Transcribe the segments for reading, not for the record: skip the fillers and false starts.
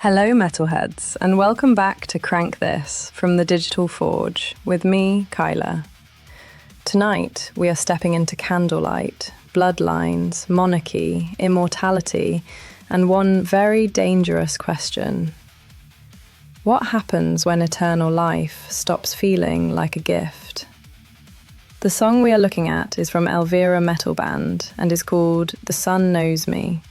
Hello, metalheads, and welcome back to Crank This from the Digital Forge with me, Kyla. Tonight, we are stepping into candlelight, bloodlines, monarchy, immortality, and one very dangerous question. What happens when eternal life stops feeling like a gift? The song we are looking at is from Elvira Metal Band and is called The Sun Knows Me.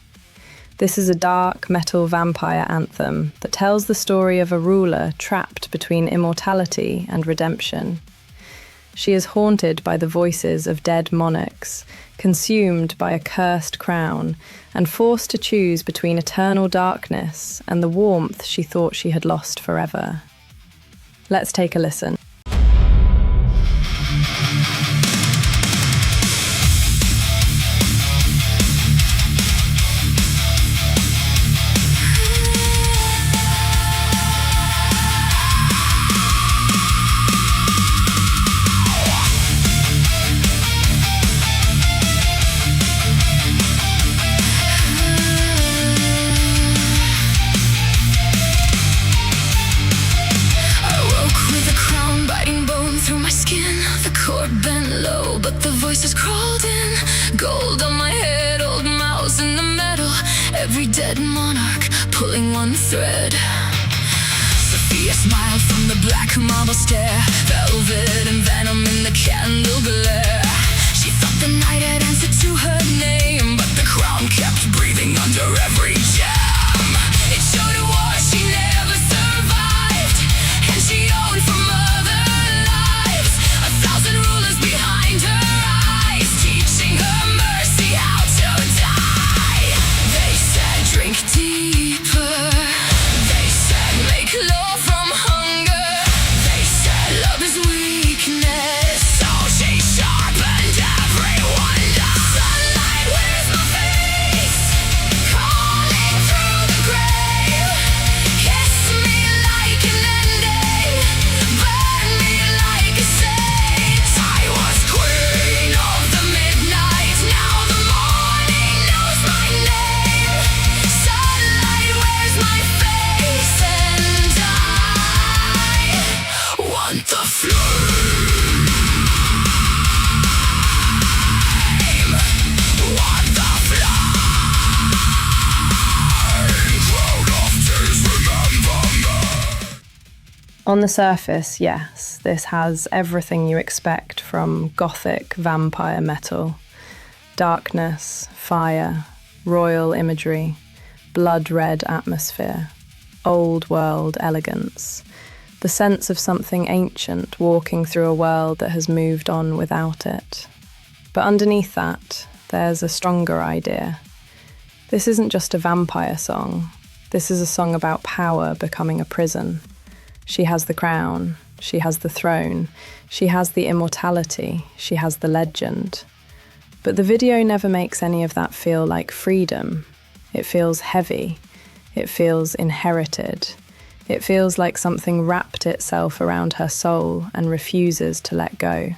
This is a dark metal vampire anthem that tells the story of a ruler trapped between immortality and redemption. She is haunted by the voices of dead monarchs, consumed by a cursed crown, and forced to choose between eternal darkness and the warmth she thought she had lost forever. Let's take a listen. Gold on my head, old mouse in the metal. Every dead monarch pulling one thread. Sophia smiled from the black marble stair. Velvet and venom in the candle glare. She thought the night had answered to her name, but the crown kept breathing under every jam. It showed a war she never survived, and she owned from other lives. 1,000 rulers behind her eyes, teaching her how to die. They said drink deeper. They said make love from hunger. They said love is weakness, so she sharpened every wonder. Sunlight, where's my face? Calling through the grave. Kiss me like an ending, burn me like a saint. I was queen of the midnight, now the morning knows my name. Sunlight, where's my face? And I want the flame. Want the flame. Crowd of days, remember me. On the surface, yes, this has everything you expect from gothic vampire metal. Darkness, fire, royal imagery, blood-red atmosphere, old-world elegance, the sense of something ancient walking through a world that has moved on without it. But underneath that, there's a stronger idea. This isn't just a vampire song. This is a song about power becoming a prison. She has the crown, she has the throne, she has the immortality, she has the legend. But the video never makes any of that feel like freedom. It feels heavy. It feels inherited. It feels like something wrapped itself around her soul and refuses to let go.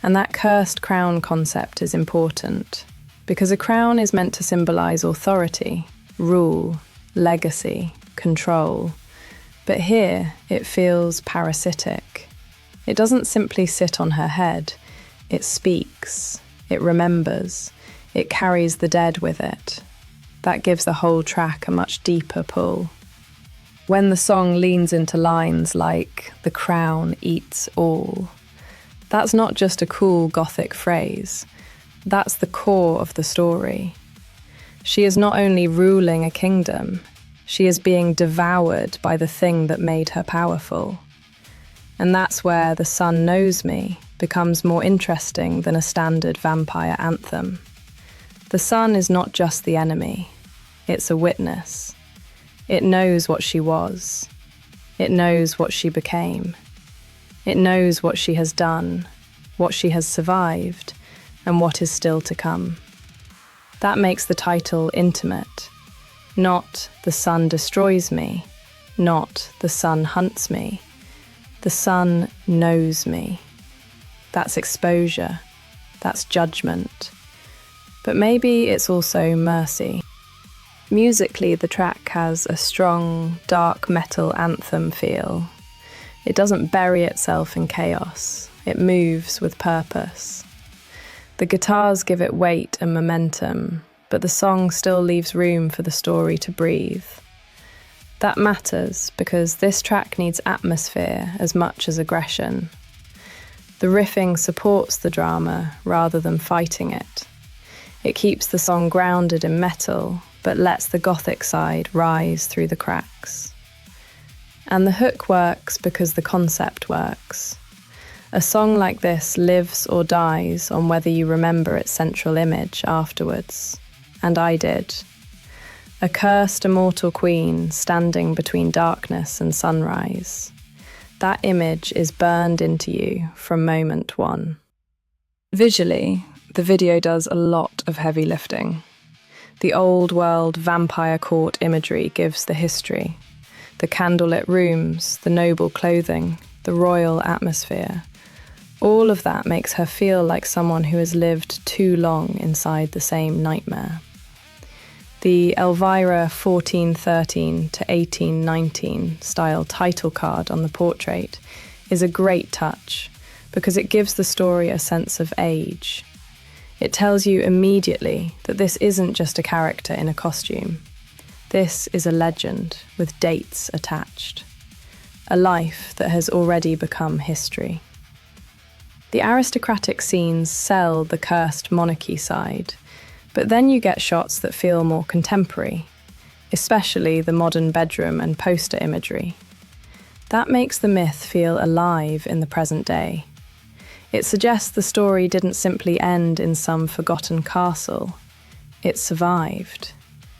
And that cursed crown concept is important, because a crown is meant to symbolize authority, rule, legacy, control. But here, it feels parasitic. It doesn't simply sit on her head. It speaks. It remembers. It carries the dead with it. That gives the whole track a much deeper pull. When the song leans into lines like, "The crown eats all," that's not just a cool gothic phrase. That's the core of the story. She is not only ruling a kingdom, she is being devoured by the thing that made her powerful. And that's where The Sun Knows Me becomes more interesting than a standard vampire anthem. The sun is not just the enemy, it's a witness. It knows what she was. It knows what she became. It knows what she has done, what she has survived, and what is still to come. That makes the title intimate. Not "The sun destroys me," not "The sun hunts me." The sun knows me. That's exposure. That's judgment. But maybe it's also mercy. Musically, the track has a strong, dark metal anthem feel. It doesn't bury itself in chaos. It moves with purpose. The guitars give it weight and momentum, but the song still leaves room for the story to breathe. That matters because this track needs atmosphere as much as aggression. The riffing supports the drama rather than fighting it. It keeps the song grounded in metal, but lets the gothic side rise through the cracks. And the hook works because the concept works. A song like this lives or dies on whether you remember its central image afterwards. And I did. A cursed immortal queen standing between darkness and sunrise. That image is burned into you from moment one. Visually, the video does a lot of heavy lifting. The old world vampire court imagery gives the history. The candlelit rooms, the noble clothing, the royal atmosphere. All of that makes her feel like someone who has lived too long inside the same nightmare. The Elvira 1413 to 1819 style title card on the portrait is a great touch because it gives the story a sense of age. It tells you immediately that this isn't just a character in a costume. This is a legend with dates attached. A life that has already become history. The aristocratic scenes sell the cursed monarchy side, but then you get shots that feel more contemporary, especially the modern bedroom and poster imagery. That makes the myth feel alive in the present day. It suggests the story didn't simply end in some forgotten castle. It survived.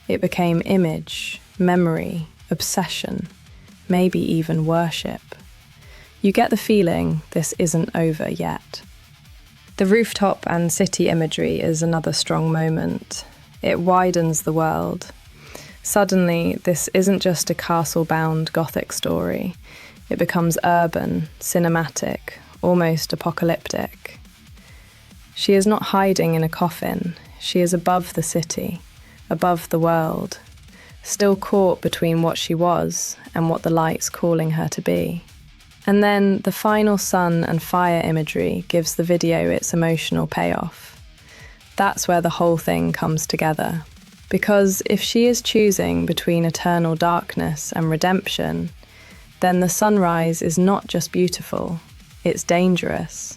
It became image, memory, obsession, maybe even worship. You get the feeling this isn't over yet. The rooftop and city imagery is another strong moment. It widens the world. Suddenly, this isn't just a castle-bound Gothic story. It becomes urban, cinematic, almost apocalyptic. She is not hiding in a coffin. She is above the city, above the world, still caught between what she was and what the light's calling her to be. And then the final sun and fire imagery gives the video its emotional payoff. That's where the whole thing comes together. Because if she is choosing between eternal darkness and redemption, then the sunrise is not just beautiful, it's dangerous.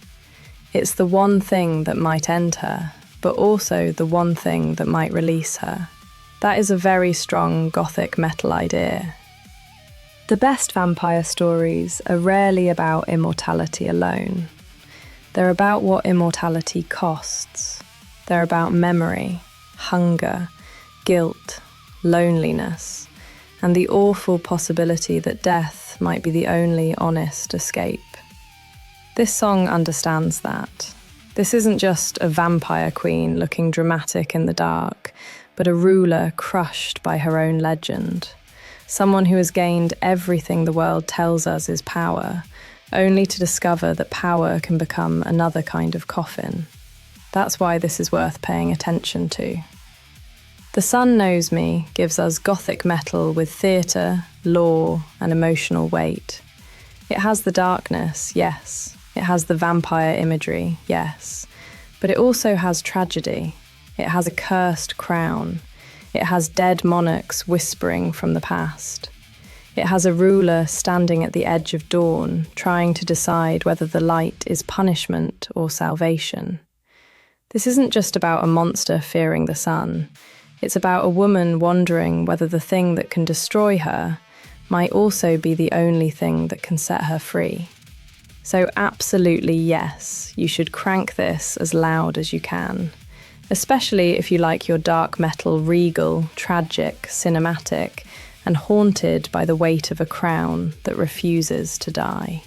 It's the one thing that might end her, but also the one thing that might release her. That is a very strong Gothic metal idea. The best vampire stories are rarely about immortality alone. They're about what immortality costs. They're about memory, hunger, guilt, loneliness, and the awful possibility that death might be the only honest escape. This song understands that. This isn't just a vampire queen looking dramatic in the dark, but a ruler crushed by her own legend. Someone who has gained everything the world tells us is power, only to discover that power can become another kind of coffin. That's why this is worth paying attention to. The Sun Knows Me gives us Gothic metal with theatre, lore, and emotional weight. It has the darkness, yes. It has the vampire imagery, yes. But it also has tragedy. It has a cursed crown. It has dead monarchs whispering from the past. It has a ruler standing at the edge of dawn, trying to decide whether the light is punishment or salvation. This isn't just about a monster fearing the sun. It's about a woman wondering whether the thing that can destroy her might also be the only thing that can set her free. So absolutely yes, you should crank this as loud as you can. Especially if you like your dark metal regal, tragic, cinematic, and haunted by the weight of a crown that refuses to die.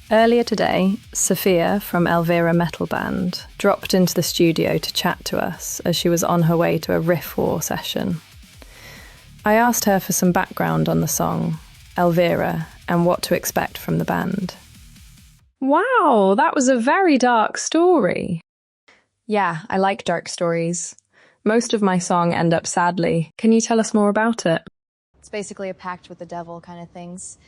Earlier today, Sophia from Elvira Metal Band dropped into the studio to chat to us as she was on her way to a riff war session. I asked her for some background on the song, Elvira, and what to expect from the band. Wow, that was a very dark story. Yeah, I like dark stories. Most of my song end up sadly. Can you tell us more about it? It's basically a pact with the devil kind of things.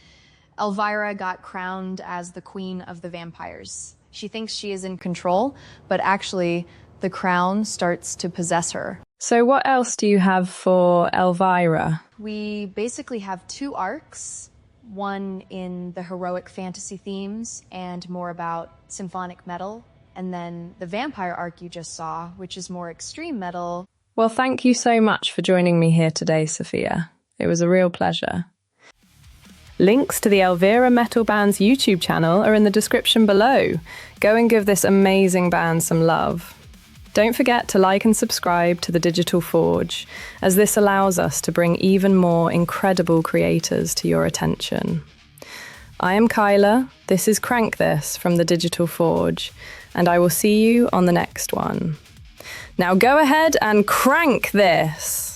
Elvira got crowned as the queen of the vampires. She thinks she is in control, but actually the crown starts to possess her. So what else do you have for Elvira? We basically have 2 arcs, one in the heroic fantasy themes and more about symphonic metal, and then the vampire arc you just saw, which is more extreme metal. Well, thank you so much for joining me here today, Sophia. It was a real pleasure. Links to the Elvira Metal Band's YouTube channel are in the description below. Go and give this amazing band some love. Don't forget to like and subscribe to the Digital Forge, as this allows us to bring even more incredible creators to your attention. I am Kyla, this is Crank This from the Digital Forge, and I will see you on the next one. Now go ahead and crank this!